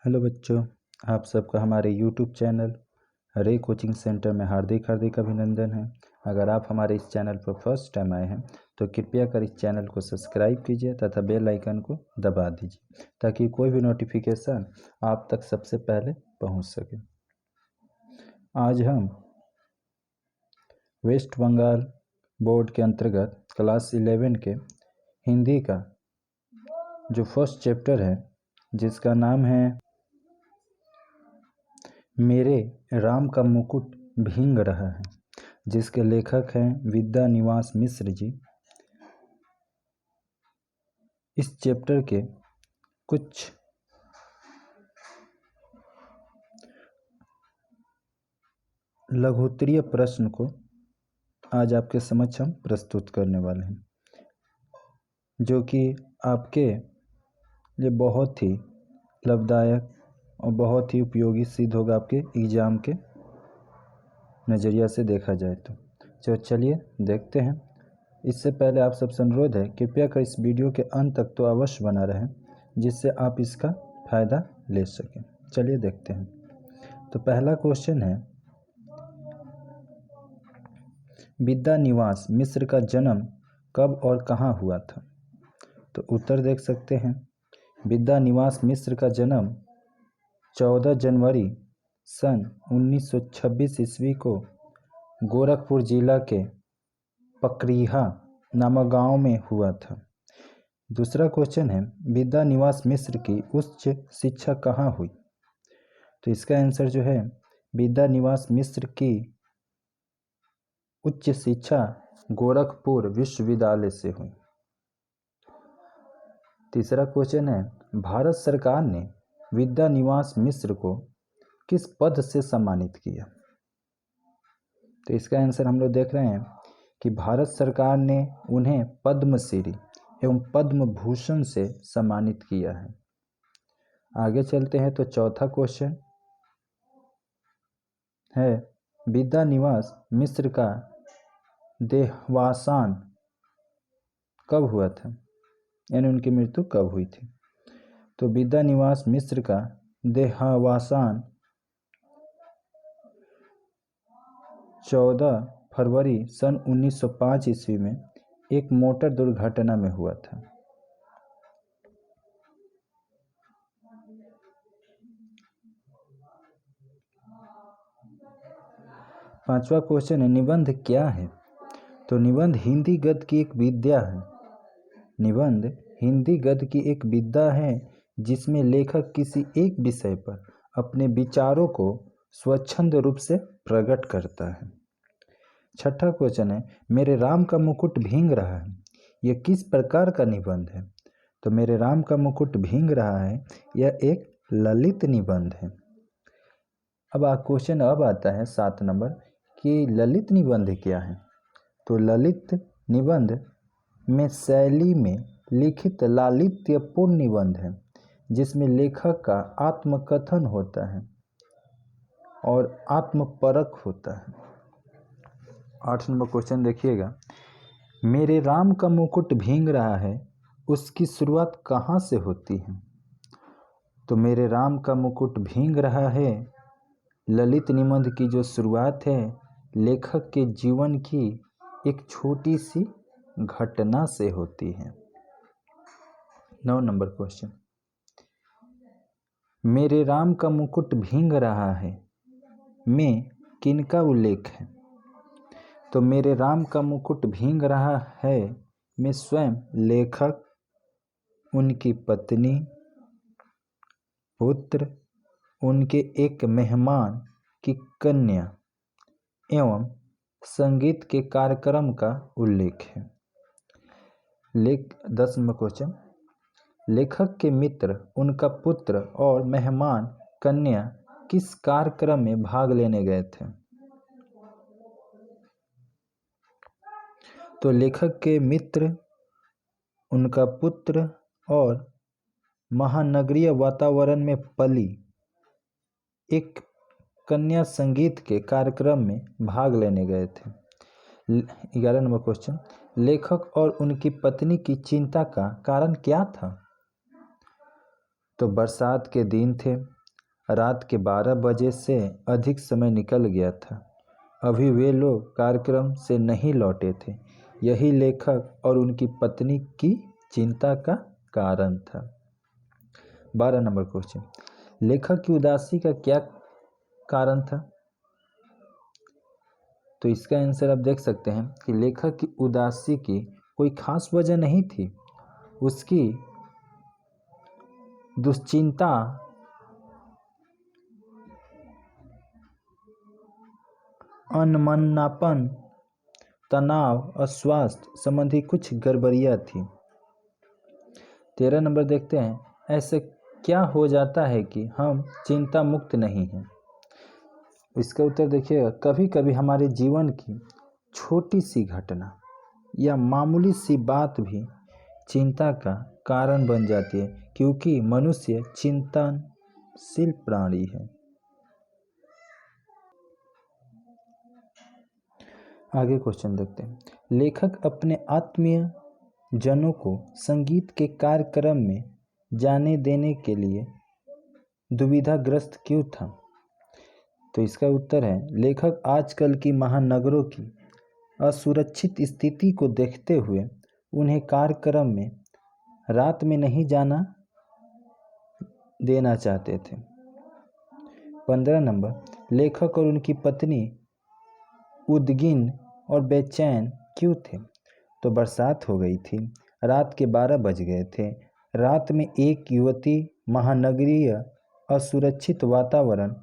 Hello बच्चों, आप सबका हमारे यूट्यूब चैनल हरे कोचिंग सेंटर में हार्दिक हार्दिक अभिनंदन है। अगर आप हमारे इस चैनल पर फर्स्ट टाइम आए हैं तो कृपया कर इस चैनल को सब्सक्राइब कीजिए तथा बेल आइकन को दबा दीजिए ताकि कोई भी नोटिफिकेशन आप तक सबसे पहले पहुंच सके। आज हम वेस्ट बंगाल बोर्ड के अंतर्गत क्लास 11 के हिंदी का जो फर्स्ट चैप्टर है जिसका नाम है मेरे राम का मुकुट भींग रहा है, जिसके लेखक हैं विद्या निवास मिश्र जी। इस चैप्टर के कुछ लघुत्तरीय प्रश्न को आज आपके समक्ष हम प्रस्तुत करने वाले हैं, जो कि आपके लिए बहुत ही लाभदायक और बहुत ही उपयोगी सिद्ध होगा आपके एग्ज़ाम के नज़रिया से देखा जाए तो चलिए देखते हैं। इससे पहले आप सबसे अनुरोध है कृपया कर इस वीडियो के अंत तक तो अवश्य बना रहें जिससे आप इसका फ़ायदा ले सकें। चलिए देखते हैं। तो पहला क्वेश्चन है, विद्या निवास मिश्र का जन्म कब और कहाँ हुआ था? तो उत्तर देख सकते हैं। विद्या निवास मिश्र का जन्म 14 जनवरी सन 1926 ईस्वी को गोरखपुर जिला के पकरीहा नामक गांव में हुआ था। दूसरा क्वेश्चन है, विद्या निवास मिश्र की उच्च शिक्षा कहाँ हुई? तो इसका आंसर जो है, विद्या निवास मिश्र की उच्च शिक्षा गोरखपुर विश्वविद्यालय से हुई। तीसरा क्वेश्चन है, भारत सरकार ने विद्या निवास मिश्र को किस पद से सम्मानित किया? तो इसका आंसर हम लोग देख रहे हैं कि भारत सरकार ने उन्हें पद्मश्री एवं पद्म भूषण से सम्मानित किया है। आगे चलते हैं। तो चौथा क्वेश्चन है, विद्या निवास मिश्र का देहावसान कब हुआ था, यानी उनकी मृत्यु कब हुई थी? तो विद्या निवास मिश्र का देहावसान 14 फरवरी सन 1905 ईस्वी में एक मोटर दुर्घटना में हुआ था। पांचवा क्वेश्चन है, निबंध क्या है? तो निबंध हिंदी गद्य की एक विद्या है। निबंध हिंदी गद्य की एक विद्या है जिसमें लेखक किसी एक विषय पर अपने विचारों को स्वच्छंद रूप से प्रकट करता है। छठा क्वेश्चन है, मेरे राम का मुकुट भींग रहा है, यह किस प्रकार का निबंध है? तो मेरे राम का मुकुट भींग रहा है, यह एक ललित निबंध है। अब क्वेश्चन अब आता है 7 नंबर कि ललित निबंध क्या है? तो ललित निबंध में शैली में लिखित लालित्यपूर्ण निबंध है जिसमें लेखक का आत्मकथन होता है और आत्मपरक होता है। 8 नंबर क्वेश्चन देखिएगा, मेरे राम का मुकुट भींग रहा है, उसकी शुरुआत कहाँ से होती है? तो मेरे राम का मुकुट भींग रहा है ललित निबंध की जो शुरुआत है लेखक के जीवन की एक छोटी सी घटना से होती है। 9 नंबर क्वेश्चन, मेरे राम का मुकुट भींग रहा है में किनका उल्लेख है? तो मेरे राम का मुकुट भींग रहा है में स्वयं लेखक, उनकी पत्नी, पुत्र, उनके एक मेहमान की कन्या एवं संगीत के कार्यक्रम का उल्लेख है। 10 नंबर क्वेश्चन, लेखक के मित्र, उनका पुत्र और मेहमान कन्या किस कार्यक्रम में भाग लेने गए थे? तो लेखक के मित्र, उनका पुत्र और महानगरीय वातावरण में पली एक कन्या संगीत के कार्यक्रम में भाग लेने गए थे। 11 नंबर क्वेश्चन, लेखक और उनकी पत्नी की चिंता का कारण क्या था? तो बरसात के दिन थे, रात के 12 बजे से अधिक समय निकल गया था, अभी वे लोग कार्यक्रम से नहीं लौटे थे। यही लेखक और उनकी पत्नी की चिंता का कारण था। 12 नंबर क्वेश्चन, लेखक की उदासी का क्या कारण था? तो इसका आंसर आप देख सकते हैं कि लेखक की उदासी की कोई खास वजह नहीं थी। उसकी दुश्चिंता अनमनापन, तनाव, अस्वास्थ्य संबंधी कुछ गड़बड़ियाँ थी। 13 नंबर देखते हैं, ऐसे क्या हो जाता है कि हम चिंता मुक्त नहीं हैं? इसका उत्तर देखिएगा, कभी कभी हमारे जीवन की छोटी सी घटना या मामूली सी बात भी चिंता का कारण बन जाती है, क्योंकि मनुष्य चिंतनशील प्राणी है। आगे क्वेश्चन देखते हैं, लेखक अपने आत्मीय जनों को संगीत के कार्यक्रम में जाने देने के लिए दुविधाग्रस्त क्यों था? तो इसका उत्तर है, लेखक आजकल की महानगरों की असुरक्षित स्थिति को देखते हुए उन्हें कार्यक्रम में रात में नहीं जाना देना चाहते थे। 15 नंबर, लेखक और उनकी पत्नी उद्विग्न और बेचैन क्यों थे? तो बरसात हो गई थी, रात के 12 बज गए थे। रात में एक युवती महानगरीय असुरक्षित वातावरण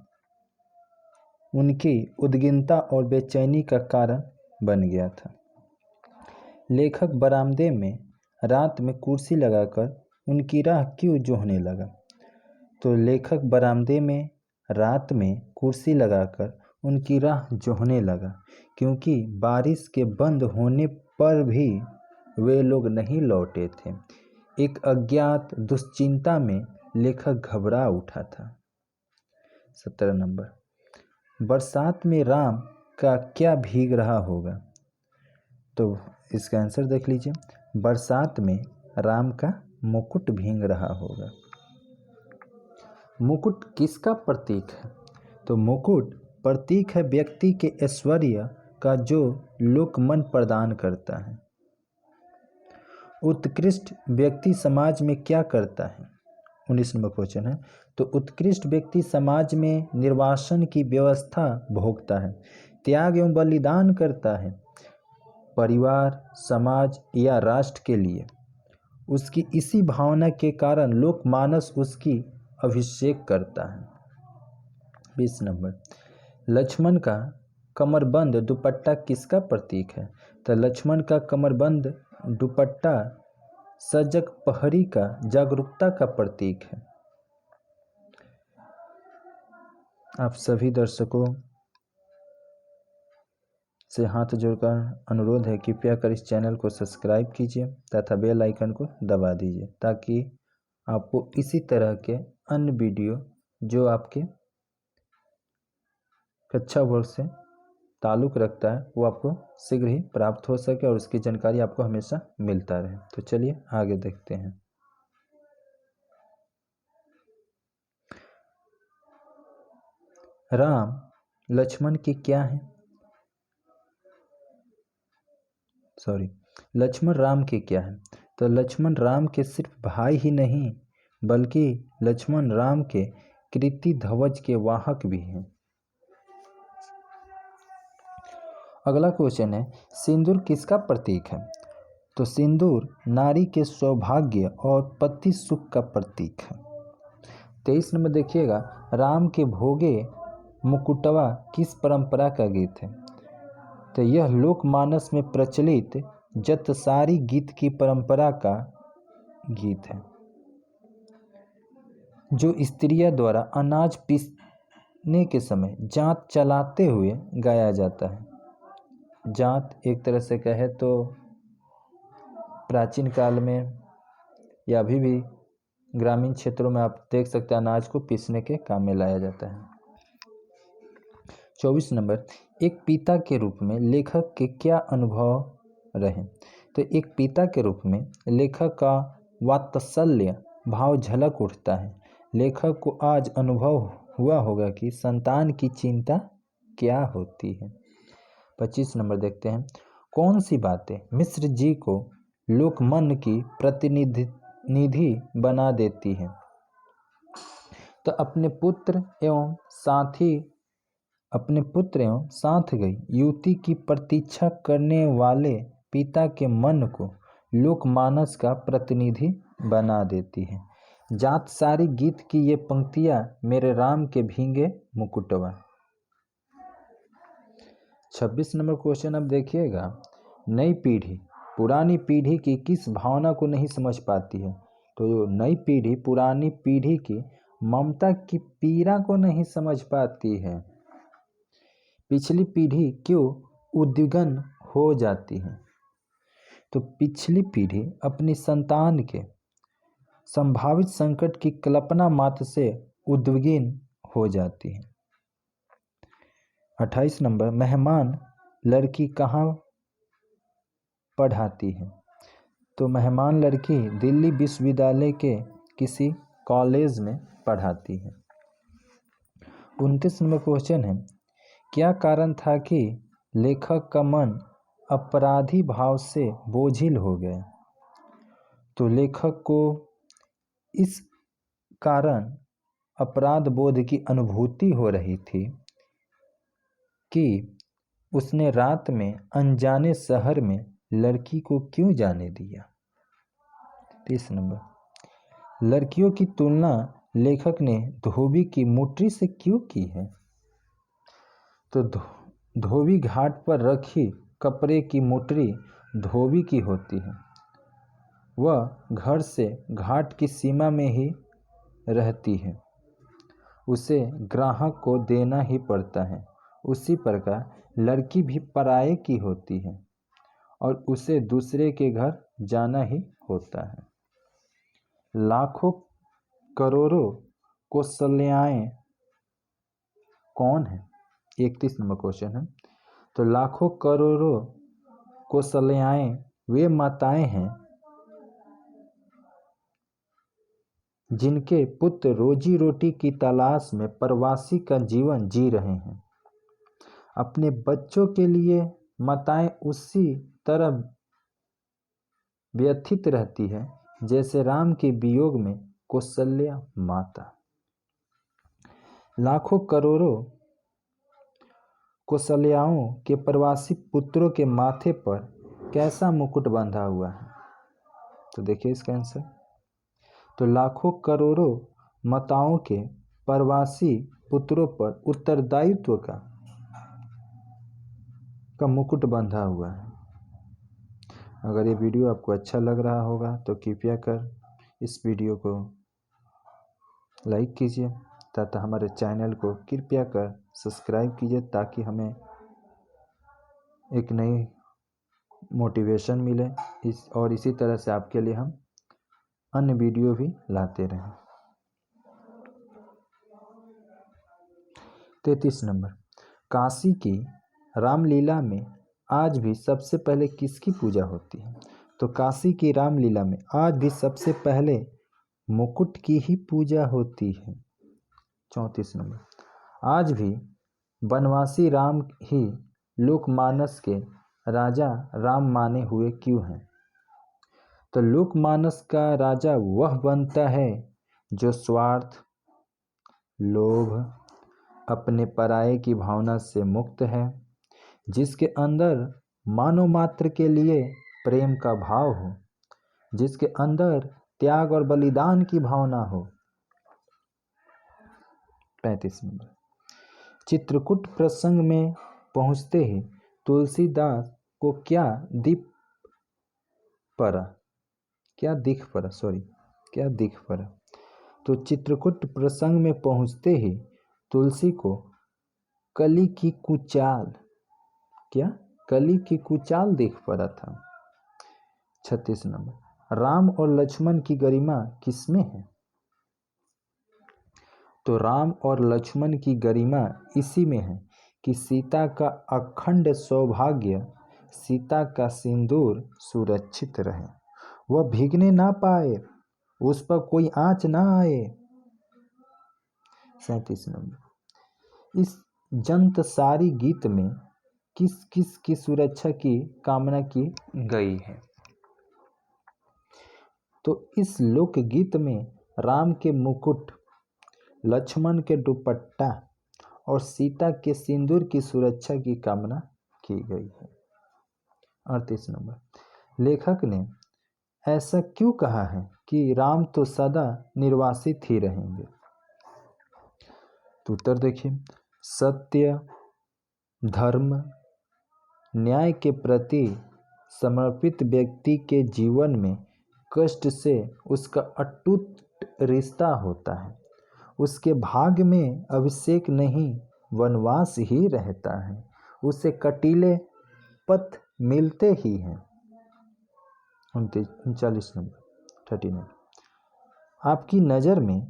उनकी उद्विग्नता और बेचैनी का कारण बन गया था। लेखक बरामदे में रात में कुर्सी लगाकर उनकी राह क्यों जोहने लगा? तो लेखक बरामदे में रात में कुर्सी लगाकर उनकी राह जोहने लगा, क्योंकि बारिश के बंद होने पर भी वे लोग नहीं लौटे थे। एक अज्ञात दुश्चिंता में लेखक घबरा उठा था। 17 नंबर, बरसात में राम का क्या भीग रहा होगा? तो इसका आंसर देख लीजिए, बरसात में राम का मुकुट भीग रहा होगा। मुकुट किसका प्रतीक है? तो मुकुट प्रतीक है व्यक्ति के ऐश्वर्य का, जो लोक मन प्रदान करता है। उत्कृष्ट व्यक्ति समाज में क्या करता है? 19 नंबर क्वेश्चन है। तो उत्कृष्ट व्यक्ति समाज में निर्वासन की व्यवस्था भोगता है, त्याग एवं बलिदान करता है, परिवार, समाज या राष्ट्र के लिए। उसकी इसी भावना के कारण लोकमानस उसकी अभिषेक करता है। 20 नंबर, लक्ष्मण का कमरबंद दुपट्टा किसका प्रतीक है? तो लक्ष्मण का कमरबंद दुपट्टा सजग पहरी का जागरूकता का प्रतीक है। आप सभी दर्शकों से हाथ जोड़कर अनुरोध है, कृपया कर इस चैनल को सब्सक्राइब कीजिए तथा बेल आइकन को दबा दीजिए, ताकि आपको इसी तरह के अन्य वीडियो जो आपके कक्षा वर्ग से ताल्लुक़ रखता है वो आपको शीघ्र ही प्राप्त हो सके और उसकी जानकारी आपको हमेशा मिलता रहे। तो चलिए आगे देखते हैं। राम लक्ष्मण के क्या है? लक्ष्मण राम के क्या है? तो लक्ष्मण राम के सिर्फ भाई ही नहीं, बल्कि लक्ष्मण राम के कीर्ति ध्वज के वाहक भी हैं। अगला क्वेश्चन है, सिंदूर किसका प्रतीक है? तो सिंदूर नारी के सौभाग्य और पति सुख का प्रतीक है। 23 नंबर देखिएगा, राम के भोगे मुकुटवा किस परंपरा का गीत है? तो यह लोकमानस में प्रचलित जतसारी गीत की परंपरा का गीत है, जो स्त्रियों द्वारा अनाज पीसने के समय जांत चलाते हुए गाया जाता है। जांत एक तरह से कहे तो प्राचीन काल में या अभी भी ग्रामीण क्षेत्रों में आप देख सकते हैं, अनाज को पीसने के काम में लाया जाता है। 24 नंबर, एक पिता के रूप में लेखक के क्या अनुभव रहे? तो एक पिता के रूप में लेखक का वात्सल्य भाव झलक उठता है। लेखक को आज अनुभव हुआ होगा कि संतान की चिंता क्या होती है। 25 नंबर देखते हैं। कौन सी बातें मिश्र जी को लोकमन की प्रतिनिधि बना देती हैं? तो अपने पुत्र एवं साथ गई युवती की प्रतीक्षा करने वाले पिता के मन को लोकमानस का प्रतिनिधि बना देती है। जात सारी गीत की ये पंक्तियां मेरे राम के भींगे मुकुटवा। 26 नंबर क्वेश्चन अब देखिएगा। नई पीढ़ी पुरानी पीढ़ी की किस भावना को नहीं समझ पाती है? तो नई पीढ़ी पुरानी पीढ़ी की ममता की पीड़ा को नहीं समझ पाती है। पिछली पीढ़ी क्यों उद्विग्न हो जाती है? तो पिछली पीढ़ी अपनी संतान के संभावित संकट की कल्पना मात्र से उद्विग्न हो जाती है। 28 नंबर मेहमान लड़की कहाँ पढ़ाती है? तो मेहमान लड़की दिल्ली विश्वविद्यालय के किसी कॉलेज में पढ़ाती है। 29 नंबर क्वेश्चन है। क्या कारण था कि लेखक का मन अपराधी भाव से बोझिल हो गया? तो लेखक को इस कारण अपराध बोध की अनुभूति हो रही थी कि उसने रात में अनजाने शहर में लड़की को क्यों जाने दिया। 30 नंबर लड़कियों की तुलना लेखक ने धोबी की मुट्ठी से क्यों की है? तो धोबी घाट पर रखी कपड़े की मुट्ठी धोबी की होती है। वह घर से घाट की सीमा में ही रहती है, उसे ग्राहक को देना ही पड़ता है। उसी प्रकार लड़की भी पराये की होती है और उसे दूसरे के घर जाना ही होता है। लाखों करोड़ों कौशल्याएं कौन है? 31 नंबर क्वेश्चन है। तो लाखों करोड़ों कौशल्याएं वे माताएं हैं जिनके पुत्र रोजी रोटी की तलाश में प्रवासी का जीवन जी रहे हैं। अपने बच्चों के लिए माताएं उसी तरह व्यथित रहती है जैसे राम के वियोग में कौशल्या माता। लाखों करोड़ों कौशल्याओं के प्रवासी पुत्रों के माथे पर कैसा मुकुट बंधा हुआ है? तो देखिए इसका आंसर। तो लाखों करोड़ों माताओं के प्रवासी पुत्रों पर उत्तरदायित्व का मुकुट बंधा हुआ है। अगर ये वीडियो आपको अच्छा लग रहा होगा तो कृपया कर इस वीडियो को लाइक कीजिए तथा हमारे चैनल को कृपया कर सब्सक्राइब कीजिए ताकि हमें एक नई मोटिवेशन मिले इसी तरह से आपके लिए हम अन्य वीडियो भी लाते रहें। 33 नंबर काशी की रामलीला में आज भी सबसे पहले किसकी पूजा होती है? तो काशी की रामलीला में आज भी सबसे पहले मुकुट की ही पूजा होती है। 34 नंबर आज भी बनवासी राम ही लोकमानस के राजा राम माने हुए क्यों हैं? तो लोकमानस का राजा वह बनता है जो स्वार्थ, लोभ, अपने पराये की भावना से मुक्त है, जिसके अंदर मानव मात्र के लिए प्रेम का भाव हो, जिसके अंदर त्याग और बलिदान की भावना हो। 35 नंबर चित्रकूट प्रसंग में पहुँचते ही तुलसीदास को क्या दिख पड़ा? तो चित्रकूट प्रसंग में पहुँचते ही तुलसी को कली की कुचाल दिख पड़ा था। 36 नंबर राम और लक्ष्मण की गरिमा किसमें है? तो राम और लक्ष्मण की गरिमा इसी में है कि सीता का अखंड सौभाग्य, सीता का सिंदूर सुरक्षित रहे, वह भीगने ना पाए, उस पर कोई आँच ना आए। 37 नंबर, इस जंतसारी गीत में किस किस की सुरक्षा की कामना की गई है? तो इस लोकगीत में राम के मुकुट, लक्ष्मण के दुपट्टा और सीता के सिंदूर की सुरक्षा की कामना की गई है। 38 नंबर, लेखक ने ऐसा क्यों कहा है कि राम तो सदा निर्वासित ही रहेंगे? तो उत्तर देखिए, सत्य, धर्म, न्याय के प्रति समर्पित व्यक्ति के जीवन में कष्ट से उसका अटूट रिश्ता होता है। उसके भाग्य में अभिषेक नहीं, वनवास ही रहता है। उसे कटीले पथ मिलते ही हैं। 39 नंबर, 39, आपकी नज़र में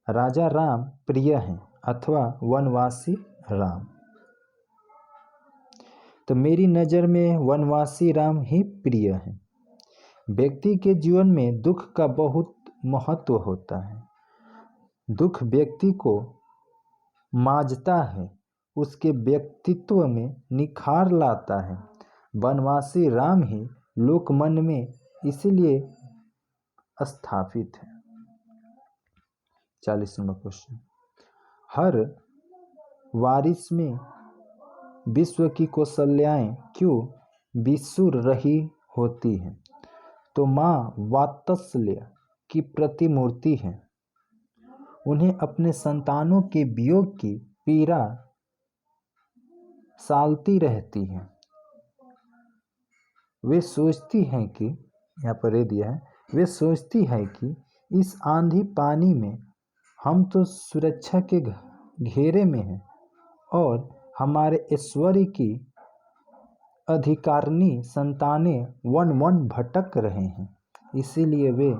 राजा राम प्रिय हैं अथवा वनवासी राम? तो मेरी नज़र में वनवासी राम ही प्रिय हैं। व्यक्ति के जीवन में दुख का बहुत महत्व होता है। दुख व्यक्ति को मांझता है, उसके व्यक्तित्व में निखार लाता है। वनवासी राम ही लोक मन में इसलिए स्थापित है। 40 नंबर क्वेश्चन, हर वारिस में विश्व की कौशल्याएं क्यों विसुर रही होती हैं? तो माँ वात्सल्य की प्रतिमूर्ति है। उन्हें अपने संतानों के वियोग की पीड़ा सालती रहती है। वे सोचती हैं कि, यहाँ पर ये दिया है, वे सोचती है कि इस आंधी पानी में हम तो सुरक्षा के घेरे में हैं और हमारे ऐश्वर्य की अधिकारिणी संतानें वन वन भटक रहे हैं, इसीलिए वे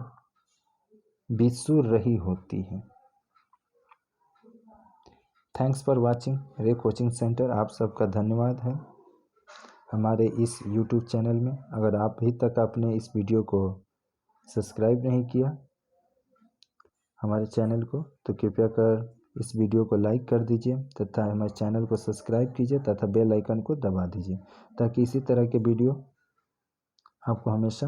विसुर रही होती हैं। थैंक्स फॉर वाचिंग रे कोचिंग सेंटर। आप सबका धन्यवाद है हमारे इस यूट्यूब चैनल में। अगर आप अभी तक आपने इस वीडियो को सब्सक्राइब नहीं किया हमारे चैनल को, तो कृपया कर इस वीडियो को लाइक कर दीजिए तथा हमारे चैनल को सब्सक्राइब कीजिए तथा बेल आइकन को दबा दीजिए ताकि इसी तरह के वीडियो आपको हमेशा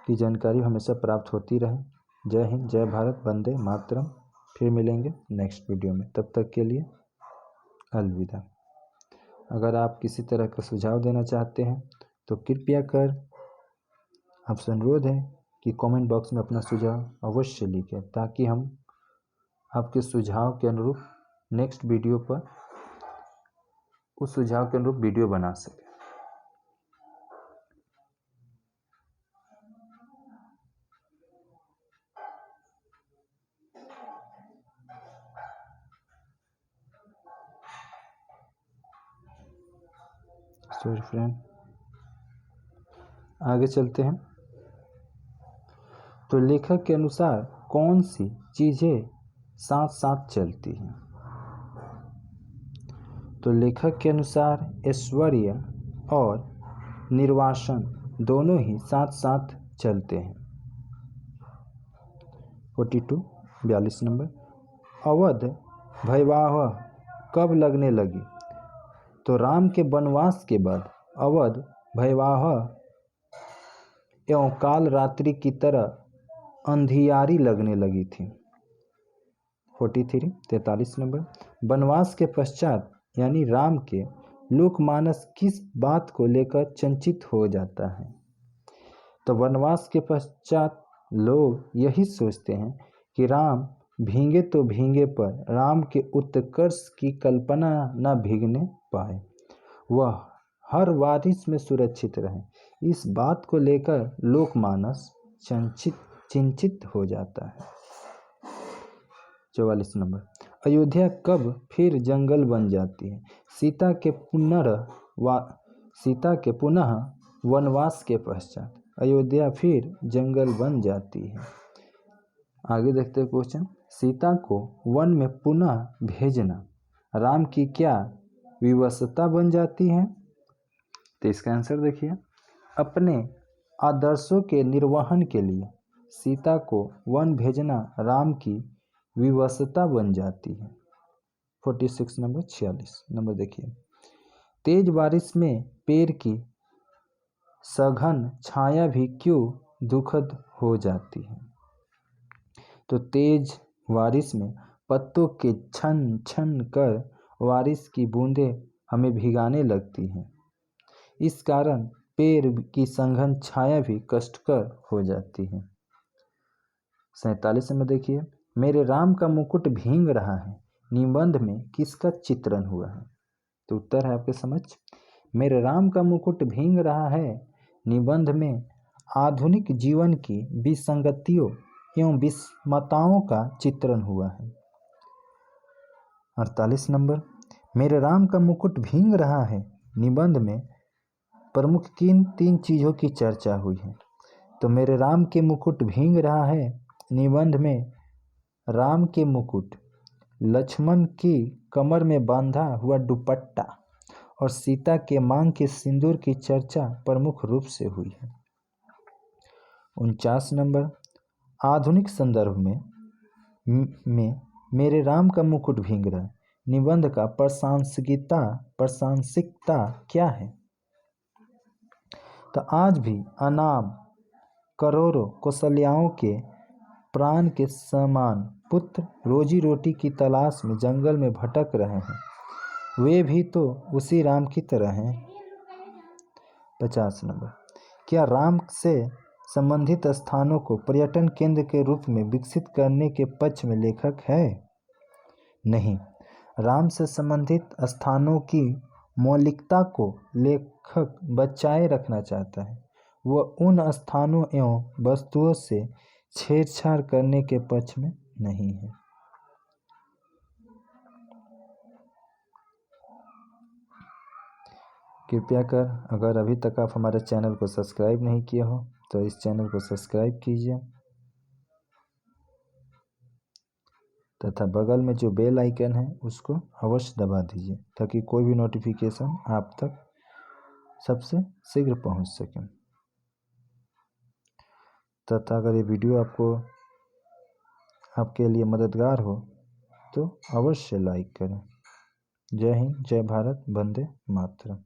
की जानकारी हमेशा प्राप्त होती रहे। जय हिंद, जय भारत, वंदे मातरम। फिर मिलेंगे नेक्स्ट वीडियो में, तब तक के लिए अलविदा। अगर आप किसी तरह का सुझाव देना चाहते हैं तो कृपया कर आपसे अनुरोध है कि कमेंट बॉक्स में अपना सुझाव अवश्य लिखें ताकि हम आपके सुझाव के अनुरूप नेक्स्ट वीडियो पर उस सुझाव के अनुरूप वीडियो बना सकें। सॉरी फ्रेंड, आगे चलते हैं। तो लेखक के अनुसार कौन सी चीज़ें साथ साथ चलती हैं? तो लेखक के अनुसार ऐश्वर्य और निर्वासन दोनों ही साथ साथ चलते हैं। 42 नंबर, अवध भयावह कब लगने लगी? तो राम के वनवास के बाद अवध भयावह एवं काल रात्रि की तरह अंधियारी लगने लगी थी। 43 नंबर, वनवास के पश्चात यानी राम के लोकमानस किस बात को लेकर चंचित हो जाता है? तो वनवास के पश्चात लोग यही सोचते हैं कि राम भीगे तो भीगे पर राम के उत्कर्ष की कल्पना न भीगने पाए, वह हर वारिस में सुरक्षित रहे। इस बात को लेकर लोकमानस चिंतित हो जाता है। 44 नंबर, अयोध्या कब फिर जंगल बन जाती है? सीता के पुनः वनवास के पश्चात अयोध्या फिर जंगल बन जाती है। आगे देखते हैं क्वेश्चन, सीता को वन में पुनः भेजना राम की क्या विवशता बन जाती है? तो इसका आंसर देखिए, अपने आदर्शों के निर्वहन के लिए सीता को वन भेजना राम की विवशता बन जाती है। 46 नंबर 46 नंबर देखिए, तेज बारिश में पेड़ की सघन छाया भी क्यों दुखद हो जाती है। तो तेज बारिश में पत्तों के छन छन कर बारिश की बूंदें हमें भिगाने लगती हैं। इस कारण पेड़ की सघन छाया भी कष्टकर हो जाती है। 47 में देखिए, मेरे राम का मुकुट भींग रहा है, निबंध में किसका चित्रण हुआ है। तो उत्तर है आपके समझ, मेरे राम का मुकुट भींग रहा है निबंध में आधुनिक जीवन की विसंगतियों एवं विषमताओं का चित्रण हुआ है। 48 नंबर, मेरे राम का मुकुट भींग रहा है निबंध में प्रमुख किन 3 चीज़ों की चर्चा हुई है। तो मेरे राम के मुकुट भींग रहा है निबंध में राम के मुकुट, लक्ष्मण की कमर में बांधा हुआ दुपट्टा और सीता के मांग के सिंदूर की चर्चा प्रमुख रूप से हुई है। 49 नंबर, आधुनिक संदर्भ में मेरे राम का मुकुट भींग रहा है निबंध का प्रासंगिकता क्या है। तो आज भी अनाम करोड़ों कौशल्याओं के प्राण के समान पुत्र रोजी रोटी की तलाश में जंगल में भटक रहे हैं, वे भी तो उसी राम की तरह हैं। 50 नंबर, क्या राम से संबंधित स्थानों को पर्यटन केंद्र के रूप में विकसित करने के पक्ष में लेखक है। नहीं, राम से संबंधित स्थानों की मौलिकता को लेखक बचाए रखना चाहता है। वह उन स्थानों एवं वस्तुओं से छेड़छाड़ करने के पक्ष में नहीं है। कृपया कर अगर अभी तक आप हमारे चैनल को सब्सक्राइब नहीं किए हो तो इस चैनल को सब्सक्राइब कीजिए तथा बगल में जो बेल आइकन है उसको अवश्य दबा दीजिए ताकि कोई भी नोटिफिकेशन आप तक सबसे शीघ्र पहुंच सके। तथा अगर ये वीडियो आपके लिए मददगार हो तो अवश्य लाइक करें। जय हिंद, जय भारत, वंदे मातरम।